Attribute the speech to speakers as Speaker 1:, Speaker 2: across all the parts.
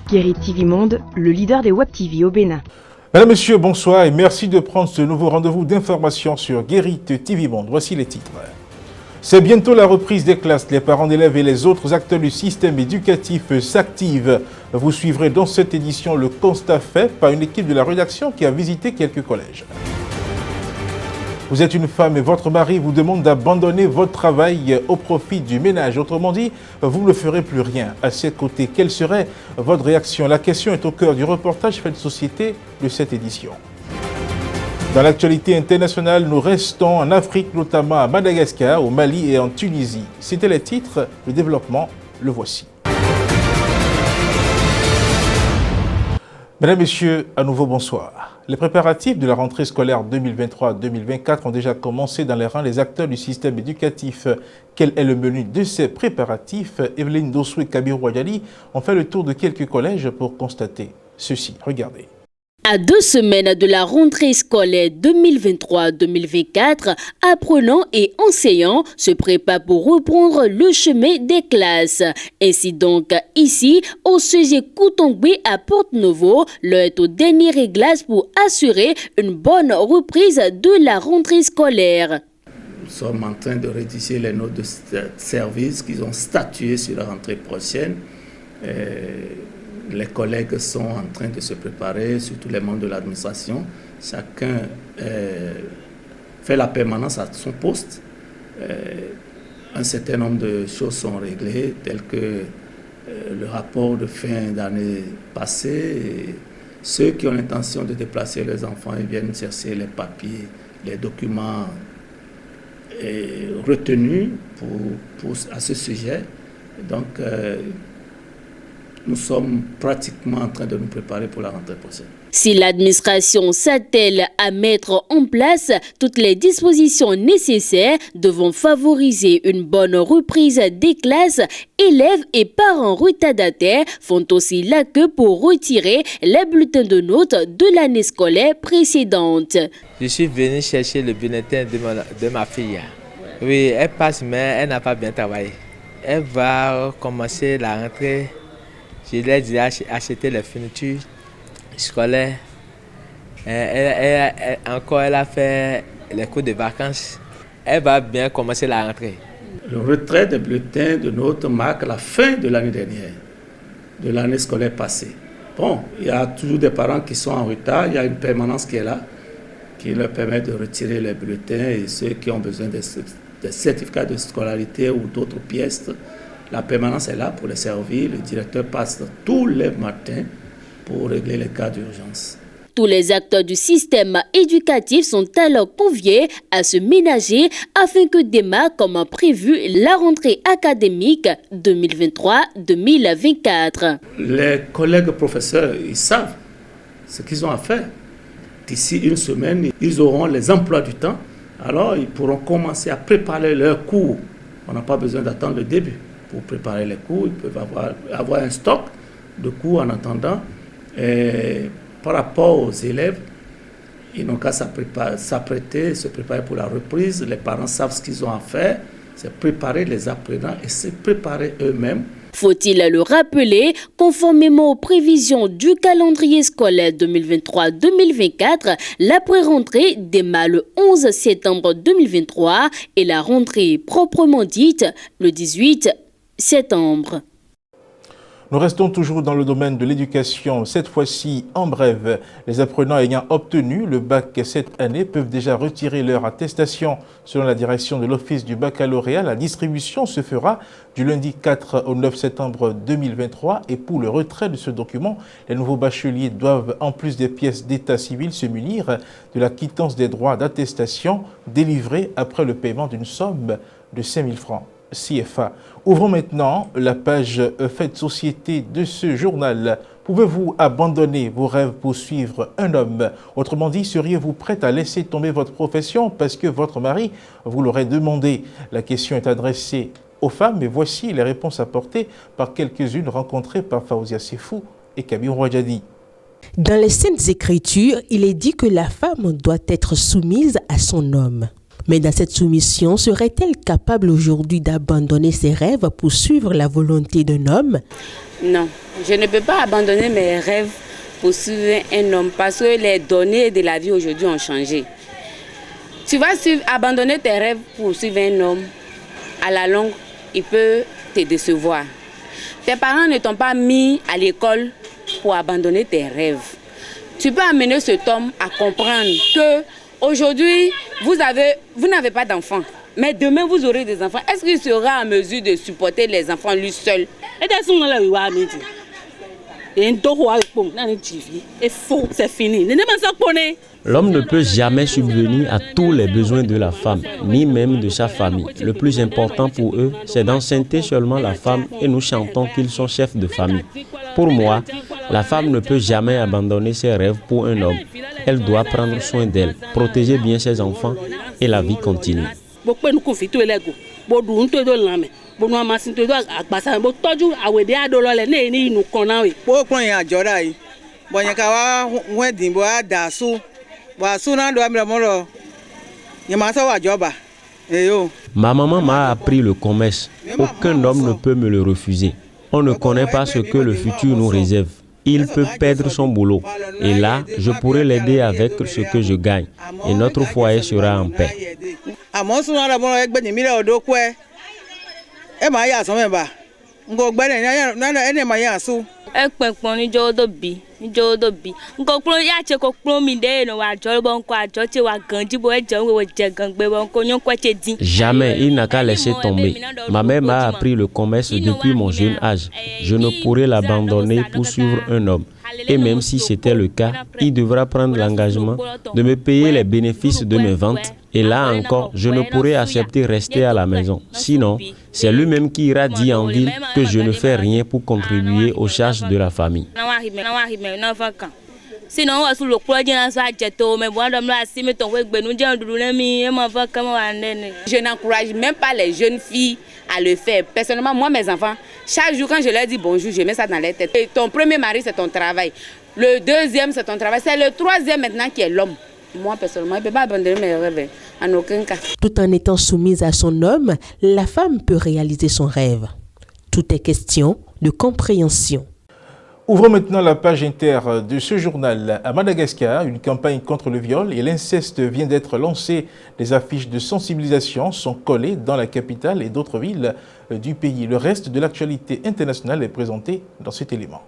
Speaker 1: Guéry TV Monde, le leader des Web TV au Bénin.
Speaker 2: Mesdames, Messieurs, bonsoir et merci de prendre ce nouveau rendez-vous d'information sur Guéry TV Monde. Voici les titres. C'est bientôt la reprise des classes. Les parents d'élèves et les autres acteurs du système éducatif s'activent. Vous suivrez dans cette édition le constat fait par une équipe de la rédaction qui a visité quelques collèges. Vous êtes une femme et votre mari vous demande d'abandonner votre travail au profit du ménage. Autrement dit, vous ne ferez plus rien. À ses côtés, quelle serait votre réaction? La question est au cœur du reportage Fait de société de cette édition. Dans l'actualité internationale, nous restons en Afrique, notamment à Madagascar, au Mali et en Tunisie. C'était les titres, le développement, le voici. Mesdames, Messieurs, à nouveau bonsoir. Les préparatifs de la rentrée scolaire 2023-2024 ont déjà commencé dans les rangs des acteurs du système éducatif. Quel est le menu de ces préparatifs? Evelyne Dossou et Kabirou Wadjali ont fait le tour de quelques collèges pour constater ceci. Regardez.
Speaker 3: À 2 semaines de la rentrée scolaire 2023-2024, apprenants et enseignants se préparent pour reprendre le chemin des classes. Ainsi donc, ici, au CG Koutongbe à Porte-Nouveau, l'heure est au dernier réglage pour assurer une bonne reprise de la rentrée scolaire.
Speaker 4: Nous sommes en train de rédiger les notes de service qui ont statué sur la rentrée prochaine. Les collègues sont en train de se préparer, surtout les membres de l'administration. Chacun fait la permanence à son poste. Un certain nombre de choses sont réglées, telles que le rapport de fin d'année passée. Et ceux qui ont l'intention de déplacer leurs enfants, ils viennent chercher les papiers, les documents retenus à ce sujet. Donc, nous sommes pratiquement en train de nous préparer pour la rentrée prochaine.
Speaker 3: Si l'administration s'attelle à mettre en place toutes les dispositions nécessaires devant favoriser une bonne reprise des classes, élèves et parents retardataires font aussi la queue pour retirer les bulletins de notes de l'année scolaire précédente.
Speaker 5: Je suis venu chercher le bulletin de ma fille. Oui, elle passe, mais elle n'a pas bien travaillé. Elle va commencer la rentrée. Je lui ai dit d'acheter les fournitures scolaires. Elle a fait les cours de vacances. Elle va bien commencer la rentrée.
Speaker 4: Le retrait des bulletins de notes marque la fin de l'année dernière, de l'année scolaire passée. Bon, il y a toujours des parents qui sont en retard. Il y a une permanence qui est là, qui leur permet de retirer les bulletins et ceux qui ont besoin des certificats de scolarité ou d'autres pièces. La permanence est là pour les servir. Le directeur passe tous les matins pour régler les cas d'urgence.
Speaker 3: Tous les acteurs du système éducatif sont alors conviés à se ménager afin que démarre comme prévu la rentrée académique 2023-2024.
Speaker 4: Les collègues professeurs, ils savent ce qu'ils ont à faire. D'ici une semaine, ils auront les emplois du temps. Alors, ils pourront commencer à préparer leurs cours. On n'a pas besoin d'attendre le début. Pour préparer les cours, ils peuvent avoir un stock de cours en attendant. Et par rapport aux élèves, ils n'ont qu'à se préparer pour la reprise. Les parents savent ce qu'ils ont à faire, c'est préparer les apprenants et se préparer eux-mêmes.
Speaker 3: Faut-il le rappeler, conformément aux prévisions du calendrier scolaire 2023-2024, la pré-rentrée démarre le 11 septembre 2023 et la rentrée proprement dite le 18 septembre.
Speaker 2: Nous restons toujours dans le domaine de l'éducation. Cette fois-ci, en bref, les apprenants ayant obtenu le bac cette année peuvent déjà retirer leur attestation. Selon la direction de l'Office du baccalauréat, la distribution se fera du lundi 4 au 9 septembre 2023. Et pour le retrait de ce document, les nouveaux bacheliers doivent, en plus des pièces d'état civil, se munir de la quittance des droits d'attestation délivrée après le paiement d'une somme de 5 000 francs. CFA. Ouvrons maintenant la page Fait de société de ce journal. Pouvez-vous abandonner vos rêves pour suivre un homme? Autrement dit, seriez-vous prête à laisser tomber votre profession parce que votre mari vous l'aurait demandé? La question est adressée aux femmes et voici les réponses apportées par quelques-unes rencontrées par Faouzia Sefou et Kabirou Wadjali.
Speaker 6: Dans les Saintes Écritures, il est dit que la femme doit être soumise à son homme. Mais dans cette soumission, serait-elle capable aujourd'hui d'abandonner ses rêves pour suivre la volonté d'un homme?
Speaker 7: Non, je ne peux pas abandonner mes rêves pour suivre un homme parce que les données de la vie aujourd'hui ont changé. Tu vas abandonner tes rêves pour suivre un homme, à la longue, il peut te décevoir. Tes parents ne t'ont pas mis à l'école pour abandonner tes rêves. Tu peux amener cet homme à comprendre que aujourd'hui, vous n'avez pas d'enfants, mais demain vous aurez des enfants. Est-ce qu'il sera en mesure de supporter les enfants lui seul?
Speaker 8: C'est fini. L'homme ne peut jamais subvenir à tous les besoins de la femme, ni même de sa famille. Le plus important pour eux, c'est d'enceinte seulement la femme et nous chantons qu'ils sont chefs de famille. Pour moi, la femme ne peut jamais abandonner ses rêves pour un homme. Elle doit prendre soin d'elle, protéger bien ses enfants et la vie continue. Ma maman m'a appris le commerce. Aucun homme ne peut me le refuser. On ne connaît pas ce que le futur nous réserve. Il peut perdre son boulot. Et là, je pourrai l'aider avec ce que je gagne. Et notre foyer sera en paix. Jamais il n'a qu'à laisser tomber. Ma mère m'a appris le commerce depuis mon jeune âge. Je ne pourrai l'abandonner pour suivre un homme. Et même si c'était le cas, il devra prendre l'engagement de me payer les bénéfices de mes ventes. Et là encore, je ne pourrai accepter rester à la maison. Sinon, c'est lui-même qui ira dire en ville que je ne fais rien pour contribuer aux charges de la famille.
Speaker 7: Je n'encourage même pas les jeunes filles à le faire. Personnellement, moi, mes enfants, chaque jour quand je leur dis bonjour, je mets ça dans leur tête. Et ton premier mari, c'est ton travail. Le deuxième, c'est ton travail. C'est le troisième maintenant qui est l'homme. Moi, personnellement, je ne peux pas abandonner mes rêves en aucun cas.
Speaker 6: Tout en étant soumise à son homme, la femme peut réaliser son rêve. Tout est question de compréhension.
Speaker 2: Ouvrons maintenant la page inter de ce journal. À Madagascar, une campagne contre le viol et l'inceste vient d'être lancée. Des affiches de sensibilisation sont collées dans la capitale et d'autres villes du pays. Le reste de l'actualité internationale est présenté dans cet élément.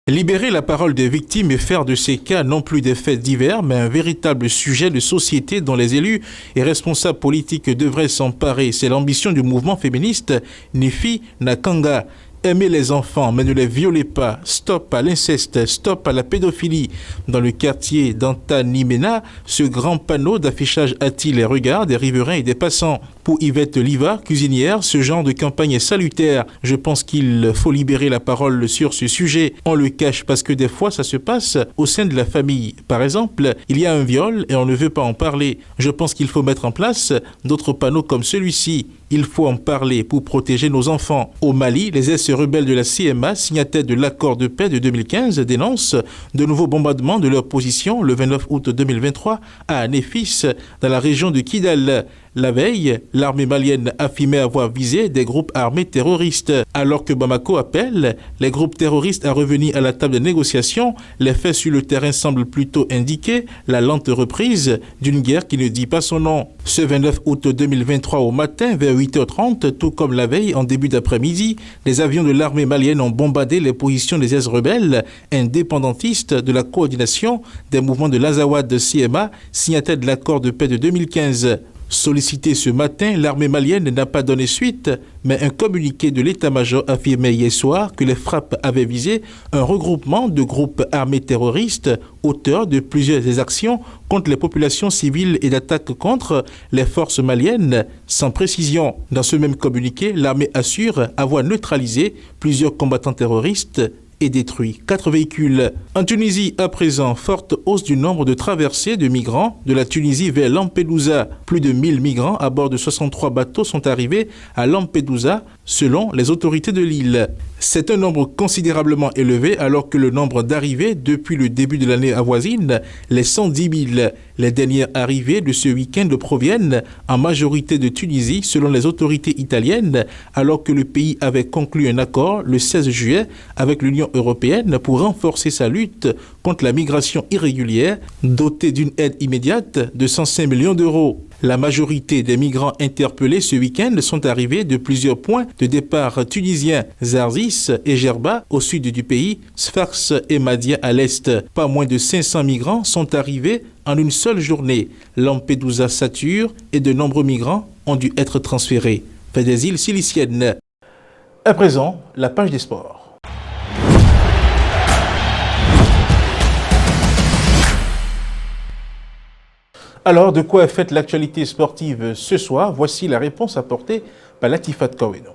Speaker 2: Libérer la parole des victimes et faire de ces cas non plus des faits divers, mais un véritable sujet de société dont les élus et responsables politiques devraient s'emparer. C'est l'ambition du mouvement féministe Nifi Nakanga. Aimer les enfants, mais ne les violez pas. Stop à l'inceste, stop à la pédophilie. Dans le quartier d'Antanimena, ce grand panneau d'affichage attire les regards des riverains et des passants. Pour Yvette Liva, cuisinière, ce genre de campagne est salutaire. Je pense qu'il faut libérer la parole sur ce sujet. On le cache parce que des fois, ça se passe au sein de la famille. Par exemple, il y a un viol et on ne veut pas en parler. Je pense qu'il faut mettre en place d'autres panneaux comme celui-ci. Il faut en parler pour protéger nos enfants. Au Mali, les ex-rebelles de la CMA, signataires de l'accord de paix de 2015, dénoncent de nouveaux bombardements de leur position le 29 août 2023 à Néfis, dans la région de Kidal. La veille, l'armée malienne affirmait avoir visé des groupes armés terroristes. Alors que Bamako appelle les groupes terroristes à revenir à la table de négociation, les faits sur le terrain semblent plutôt indiquer la lente reprise d'une guerre qui ne dit pas son nom. Ce 29 août 2023 au matin, vers 8h30, tout comme la veille en début d'après-midi, les avions de l'armée malienne ont bombardé les positions des ex-rebelles indépendantistes de la coordination des mouvements de l'Azawad CMA, signataires de l'accord de paix de 2015. Sollicité ce matin, l'armée malienne n'a pas donné suite, mais un communiqué de l'état-major affirmait hier soir que les frappes avaient visé un regroupement de groupes armés terroristes, auteurs de plusieurs exactions contre les populations civiles et d'attaques contre les forces maliennes, sans précision. Dans ce même communiqué, l'armée assure avoir neutralisé plusieurs combattants terroristes et détruit 4 véhicules. En Tunisie, à présent, forte hausse du nombre de traversées de migrants de la Tunisie vers Lampedusa. Plus de 1000 migrants à bord de 63 bateaux sont arrivés à Lampedusa selon les autorités de l'île. C'est un nombre considérablement élevé alors que le nombre d'arrivées depuis le début de l'année avoisine les 110 000. Les dernières arrivées de ce week-end proviennent en majorité de Tunisie selon les autorités italiennes, alors que le pays avait conclu un accord le 16 juillet avec l'Union européenne pour renforcer sa lutte contre la migration irrégulière, dotée d'une aide immédiate de 105 millions d'euros. La majorité des migrants interpellés ce week-end sont arrivés de plusieurs points de départ tunisiens, Zarzis et Gerba au sud du pays, Sfax et Madia à l'est. Pas moins de 500 migrants sont arrivés en une seule journée. Lampedusa sature et de nombreux migrants ont dû être transférés vers des îles siliciennes. À présent, la page des sports. Alors, de quoi est faite l'actualité sportive ce soir? Voici la réponse apportée par Latifat Kaweno.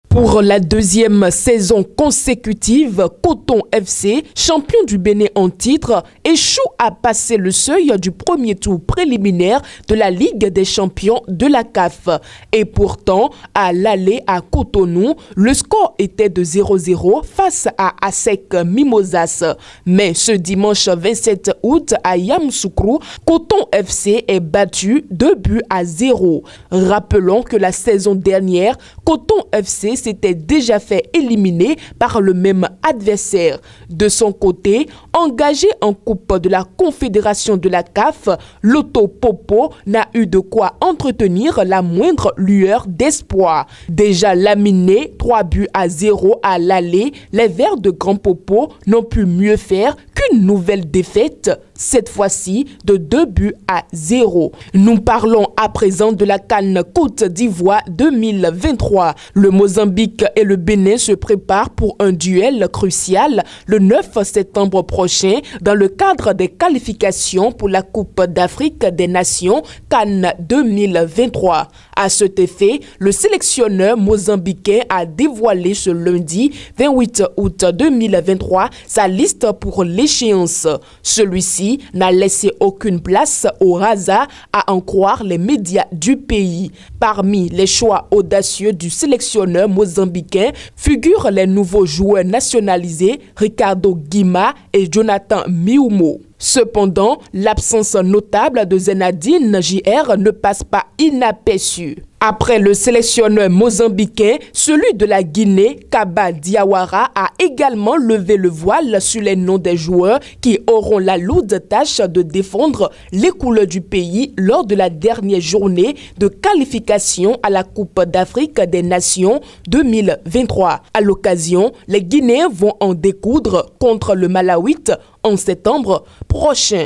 Speaker 6: Pour la deuxième saison consécutive, Coton FC, champion du Bénin en titre, échoue à passer le seuil du premier tour préliminaire de la Ligue des champions de la CAF. Et pourtant, à l'aller à Cotonou, le score était de 0-0 face à ASEC Mimosas. Mais ce dimanche 27 août à Yamoussoukro, Coton FC est battu 2-0. Rappelons que la saison dernière, Coton FC s'était déjà fait éliminer par le même adversaire. De son côté, engagé en Coupe de la Confédération de la CAF, Loto Popo n'a eu de quoi entretenir la moindre lueur d'espoir. Déjà laminé 3-0 à l'aller, les Verts de Grand Popo n'ont pu mieux faire qu'une nouvelle défaite, cette fois-ci de 2-0. Nous parlons à présent de la CAN Côte d'Ivoire 2023. Le Mozambique et le Bénin se préparent pour un duel crucial le 9 septembre prochain dans le cadre des qualifications pour la Coupe d'Afrique des Nations CAN 2023. À cet effet, le sélectionneur mozambicain a dévoilé ce lundi 28 août 2023 sa liste pour l'échéance. Celui-ci n'a laissé aucune place au hasard à en croire les médias du pays. Parmi les choix audacieux du sélectionneur mozambicain figurent les nouveaux joueurs nationalisés Ricardo Guima et Jonathan Miumo. Cependant, l'absence notable de Zenadine JR ne passe pas inaperçue. Après le sélectionneur mozambicain, celui de la Guinée, Kaba Diawara, a également levé le voile sur les noms des joueurs qui auront la lourde tâche de défendre les couleurs du pays lors de la dernière journée de qualification à la Coupe d'Afrique des Nations 2023. À l'occasion, les Guinéens vont en découdre contre le Malawite en septembre prochain.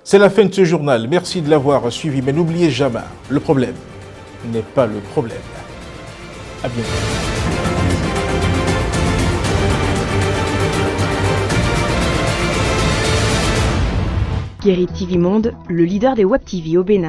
Speaker 2: C'est la fin de ce journal. Merci de l'avoir suivi, mais n'oubliez jamais, le problème n'est pas le problème. À bientôt.
Speaker 1: Guéry TV Monde, le leader des Web TV au Bénin.